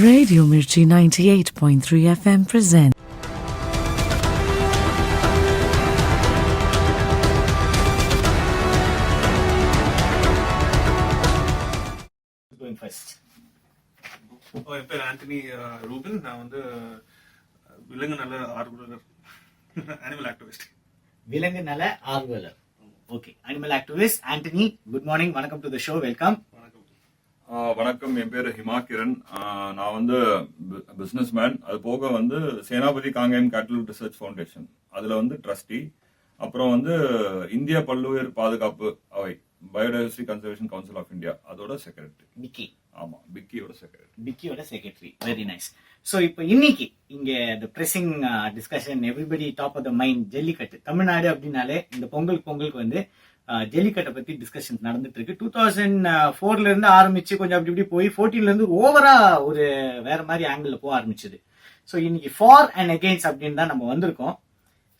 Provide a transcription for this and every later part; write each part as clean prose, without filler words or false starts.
Radio Mirchi 98.3 FM presents. Going first. என் பேர் Antony Rubin. நான் வந்து விலங்கு நல ஆர்வலர், அனிமல் ஆக்டிவிஸ்ட். விலங்கு நல ஆர்வலர். Okay, animal activist Antony. Good morning, வணக்கம் டு தி ஷோ. வெல்கம். வணக்கம், என் பேரு ஹிமாகிரன். நான் வந்து பிசினஸ் மேன். அது போக வந்து சேனாபதி காங்கேயம் கேட்டல் ரிசர்ச் ஃபவுண்டேஷன் அதுல வந்து ட்ரஸ்டி. அப்புறம் வந்து இந்திய பல்லுயிர் பாதுகாப்பு அவை biodiversity conservation council of India அதோட செக்ரட்டரி. பிக்கி. ஆமா, பிக்கியோட செக்ரட்டரி. Very nice. சோ இப்போ இன்னைக்கு இங்க the pressing discussion, everybody top of the mind, jallikattu. Tamil Nadu அப்படின்னாலே இந்த பொங்கலுக்கு வந்து ஜல்லிக்கட்டை பத்தி டிஸ்கஷன் நடந்துட்டு இருக்கு. 2004ல இருந்து ஆரம்பிச்சு கொஞ்சம் அப்படி இப்படி போய் 14ல இருந்து ஓவரா ஒரு வேற மாதிரி ஆங்கிள் போக ஆரம்பிச்சது. சோ இன்னைக்கு ஃபார் அண்ட் அகெயின்ஸ்ட் அப்படின்னு தான் நம்ம வந்திருக்கோம்.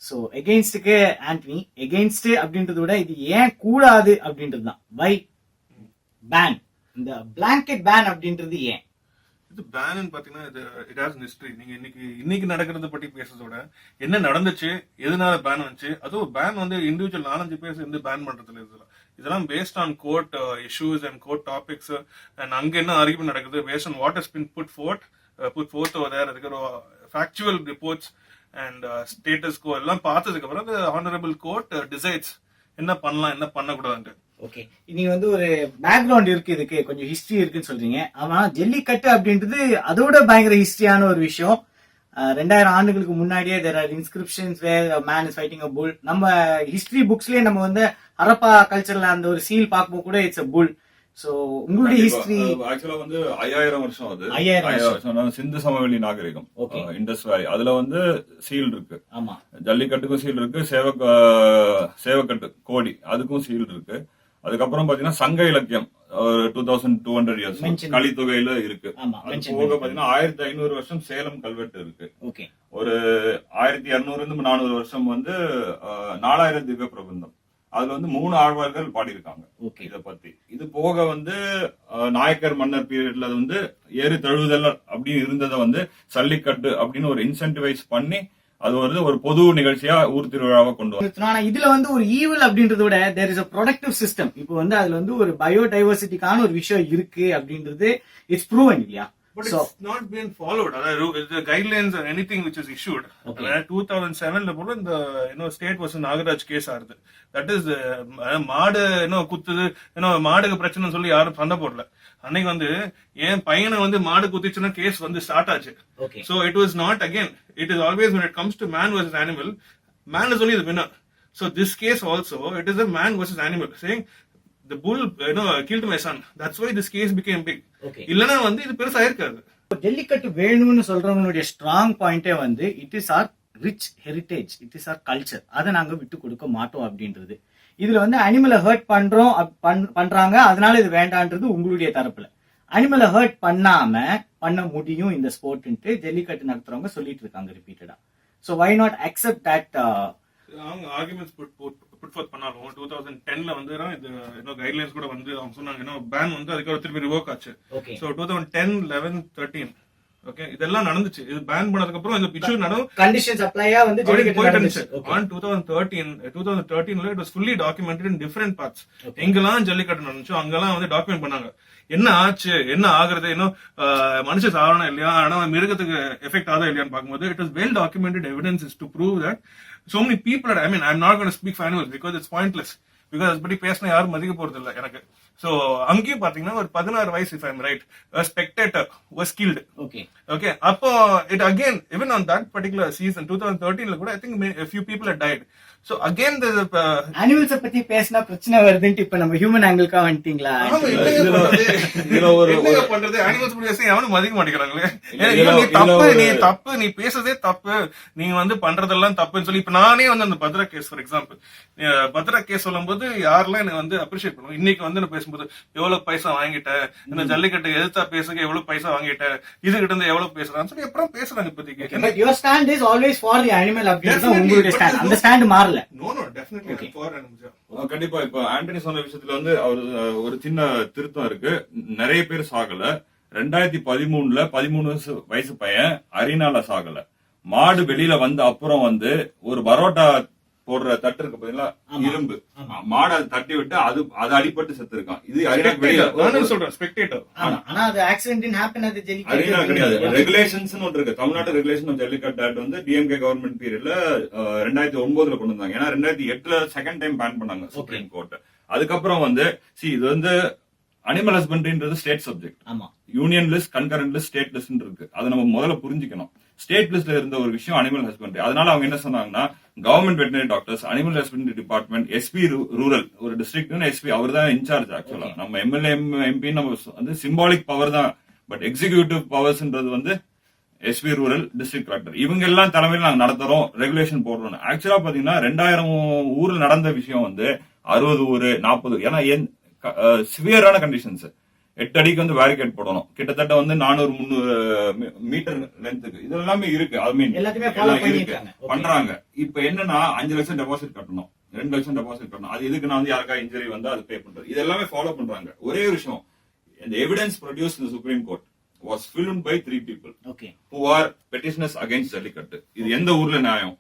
சோ எகெயின்ஸ்டுக்கு ஆண்டனி, எகெயின்ஸ்ட் அப்படின்றத விட இது ஏன் கூடாது அப்படின்றது தான். வை பேன், இந்த பிளாங்கெட் பேன் அப்படின்றது ஏன்? இது பேன் பாத்தீங்கன்னா இட் ஹாஸ் ஹிஸ்டரி. நீங்க இன்னைக்கு நடக்கிறத பத்தி பேசுறதோட என்ன நடந்துச்சு, எதனால பேன் வந்துச்சு, அதுவும் பேன் வந்து இண்டிவிஜுவல் 4-5 பேர் இருந்து பேன் பண்றதுல இதெல்லாம் based on court issues and court topics அண்ட் அங்க என்ன ஆர்கியூமெண்ட் நடக்குது based on what has been put forth over there. அதுக்கு factual reports and status quo எல்லாம் பார்த்ததுக்கு அப்புறம் அந்த ஹானரபிள் கோர்ட் டிசைட்ஸ் என்ன பண்ணலாம் என்ன பண்ணக்கூடாதுன்ட்டு. ஓகே, நீங்க வந்து ஒரு பேக்ரவுண்ட் இருக்கு, இதுக்கு கொஞ்சம் ஹிஸ்டரி இருக்குன்னு சொல்றீங்க. ஆனா ஜல்லிக்கட்டு அப்படின்றது அதோட பயங்கர ஹிஸ்டரியான ஒரு விஷயம். 2000 ஆண்டுகளுக்கு முன்னாடியே there are inscriptions where a man is fighting a bull. நம்ம ஹிஸ்டரி புக்ஸ்லயே நம்ம வந்து ஹரப்பா கல்ச்சர்ல அந்த ஒரு சீல் பார்க்கும்போது கூட இட்ஸ் a bull. சோ உங்களுடைய ஹிஸ்டரி ஆக்சுவலா வந்து 5000 வருஷம். அது 5000 வருஷம் சிந்து சமவெளி நாகரிகம், இண்டஸ் வேலி. அதுல வந்து சீல் இருக்கு. ஆமா, ஜல்லிக்கட்டுக்கும் சீல் இருக்கு, சேவக்கட்டு கோடி அதுக்கும் சீல் இருக்கு. அதுக்கப்புறம் பாத்தீங்கன்னா சங்க இலக்கியம் 2200 இயர்ஸ் கலித்தொகையில இருக்கு. அது போக பாத்தீங்கன்னா 1500 வருஷம் சேலம் கல்வெட்டு இருக்கு. ஒரு 1200 இருந்து 400 வருஷம் வந்து 4000 திவ்ய பிரபந்தம். அதுல வந்து 3 ஆழ்வார்கள் பாடியிருக்காங்க இத பத்தி. இது போக வந்து நாயக்கர் மன்னர் பீரியட்ல வந்து ஏறு தழுவுதல் அப்படின்னு இருந்ததை வந்து ஜல்லிக்கட்டு அப்படின்னு ஒரு இன்சென்டிவைஸ் பண்ணி அது வந்து ஒரு பொது நிகழ்ச்சியா ஊர் திருவிழாவை கொண்டு வரும். ஆனா இதுல வந்து ஒரு ஈவில் அப்படின்றத விட there is a protective system. இப்போ வந்து அதுல வந்து ஒரு பயோடைவர்சிட்டிக்கான ஒரு விஷயம் இருக்கு அப்படின்றது இட்ஸ் ப்ரூவன் இல்லையா? But it's not been followed. The guidelines or anything which is issued. 2007ல போல இந்த state versus நாகராஜ் கேஸ் ஆறுது. That is மாடு குத்துது, மாடுக்கு பிரச்சனை சொல்லி யாரும் சண்டை போடல. அன்னைக்கு வந்து என் பையனை வந்து மாடு குத்திச்சுன்னா கேஸ் வந்து ஸ்டார்ட் ஆச்சு. So it was not, again, it is always when it comes to man versus animal, man is only the winner. So this case also, it is a man versus animal saying the bull killed my son. That's why this case became big. இல்லனா வந்து இது பெருசா இருக்காது. ஜல்லிக்கட்டு வேணும்னு சொல்றவங்களுடைய strong பாயிண்டே வந்து it is our rich heritage, it is our culture. அதை நாங்க விட்டு கொடுக்க மாட்டோம் அப்படின்றது. இதுல வந்து அனிமலை ஹர்ட் பண்றாங்க, அதனால இது வேண்டான்றது உங்களுடைய தரப்புல. அனிமலை ஹர்ட் பண்ண முடியும் இந்த ஸ்போர்ட்ன்ட்டு ஜல்லிக்கட்டு நடத்துறவங்க சொல்லிட்டு இருக்காங்க ரிப்பீட்டடா. So why not accept that? அவங்க ஆர்குமெண்ட்ஸ் புட் ஃபோர்த் பண்ணாலும் 2010ல வந்து இது கைட்லைன்ஸ் கூட வந்து அவங்க சொன்னாங்க பேன் வந்து அதுக்கு திருப்பி ரிவோக் ஆச்சு. சோ 2010, 11, 13 ஓகே இதெல்லாம் நடந்துச்சு. இது பேன் பண்ணதுக்கு அப்புறம் இந்த இஷ்யூ நடந்து கண்டிஷன்ஸ் அப்ளையா வந்து போயிட்டு இருந்துச்சு. ஆன் 2013ல it was fully documented in different parts. எங்கெல்லாம் ஜல்லிக்கட்டு நடந்துச்சோ அங்கெல்லாம் வந்து டாக்குமெண்ட் பண்ணாங்க. என்ன ஆச்சு, என்ன ஆகுறது, மனுஷ சாவரணம் இல்லையா, ஆனா மிருகத்துக்கு எஃபெக்ட் ஆகுதா இல்லையான்னு பார்க்கும்போது it was well documented evidence is to prove that so many people are, I'm not going to speak for animals because it's pointless, because அது பத்தி பேசினா யாரும் மதிக்க போறது இல்ல எனக்கு. சோ அங்கேயும் பாத்தீங்கன்னா ஒரு 16 வயசு, if I'm right, a spectator was killed. Okay அப்போ it again, even on that particular season 2013ல கூட I think a few people had died. So again the animals பத்தி பேசினா பிரச்சனை வருதுன்னு இப்ப நம்ம ஹியூமன் ஆங்கிள்க்கா வந்துட்டீங்களா? இதுல ஒரு பண்றது அனிமல்ஸ் பத்தி பேச எவனும் மதிக்க மாட்டேங்கிறாங்களே. நீ தப்பு, நீ பேசுறதே தப்பு, நீங்க வந்து பண்றதெல்லாம் தப்புன்னு சொல்லி இப்ப நானே வந்து அந்த Patra case for example, Patra case சொல்லும்போது யாரெல்லாம் எனக்கு வந்து அப்ரிஷியேட் பண்ணுவோம். இன்னைக்கு வந்து நான் பேசும்போது எவ்வளவு பைசா வாங்கிட்ட, இந்த ஜல்லிக்கட்டு எதிர்த்தா பேசுங்க எவ்வளவு பைசா வாங்கிட்ட, இது கிட்ட இருந்து எவ்வளவு பேசுறான்னு சொல்லி அப்புறம் பேசுறாங்க. இப்போதைக்கு your stand is always for the animal அப்படின்றது உங்களுடைய ஸ்டாண்ட். அந்த ஸ்டாண்ட் மாறல. No, definitely for animals. கண்டிப்பா. இப்ப ஆண்டனி சொன்ன விஷயத்துல வந்து அவர் ஒரு சின்ன திருத்தம் இருக்கு. நிறைய பேர் சாகல, 2013 13 வயசு பையன் அரினால சாகல. மாடு வெளியில வந்த அப்புறம் வந்து ஒரு பரோட்டா போடுற தட்டு இருக்கு பாத்தீங்களா, இரும்பு மாடு அதை தட்டி விட்டு அது அடிபட்டு செத்து இருக்கான். இது நானும் சொல்றேன் ஸ்பெக்டேட்டர். ஆனா அது ஆக்சிடென்ட் ஹேப்பன் அது அரினா கிடையாது. ரெகுலேஷன்ஸ் ஒன்று இருக்கு. தமிழ்நாடு ரெகுலேஷன் ஜல்லிக்கட்டு ஆக்ட் வந்து டிஎம்கே கவர்மெண்ட் பீரியட்ல 2009 கொண்டு வந்தாங்க. ஏன்னா 2008 செகண்ட் டைம் பேன் பண்ணாங்க சுப்ரீம் கோர்ட். அதுக்கப்புறம் வந்து இது வந்து அனிமல் ஹஸ்பண்ட்ரின்றது ஸ்டேட் சப்ஜெக்ட். ஆமா, union list, concurrent list, state list இருக்கு. அதை நம்ம முதல்ல புரிஞ்சுக்கணும். ஸ்டேட் லிஸ்ட்ல இருந்த ஒரு விஷயம் அனிமல் ஹஸ்பண்ட்ரி. அதனால அவங்க என்ன சொன்னாங்கன்னா, government veterinary doctors, animal husbandry department, SP rural, ஒரு டிஸ்ட்ரிக்ட் எஸ்பி அவர் தான் இன்சார்ஜ். ஆக்சுவலா நம்ம எம்எல்ஏ எம்பி நம்ம வந்து சிம்பாலிக் பவர் தான், பட் எக்ஸிகியூட்டிவ் பவர்ஸ்ன்றது வந்து எஸ்பி ரூரல், டிஸ்ட்ரிக்ட் கலெக்டர், இவங்க எல்லாம் தலைமையில் நாங்க நடத்துறோம், ரெகுலேஷன் போடுறோம். ஆக்சுவலா பாத்தீங்கன்னா 2000 ஊர்ல நடந்த விஷயம் வந்து 60 ஊர் 40. ஏன்னா சிவியரான கண்டிஷன்ஸ். 8 அடிக்கு வந்து பேரிகேட் போடணும். கிட்டத்தட்ட வந்து 400-300 மீட்டர் லென்த்துக்கு. இது எல்லாமே இருக்கு. பண்றாங்க. இப்ப என்னன்னா 5 லட்சம் டெபாசிட் கட்டணும், 2 லட்சம் டெபாசிட் கட்டணும். அது எதுக்கு நான் வந்து யாருக்கா இன்ஜுரி வந்து அது பே பண்றது. இது எல்லாமே ஃபாலோ பண்றாங்க. ஒரே ஒரு விஷயம், இந்த evidence produced in supreme court was filmed by 3 people who are petitioners against jallikattu. இது எந்த ஊர்ல நியாயம்?